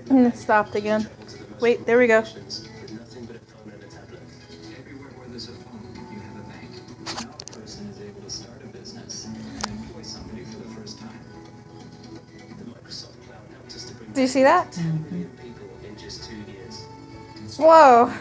And it stopped again. Wait, there we go. Everywhere where there's a phone, you have a bank. Now a person is able to start a business and employ somebody for the first time. Do you see that? Whoa.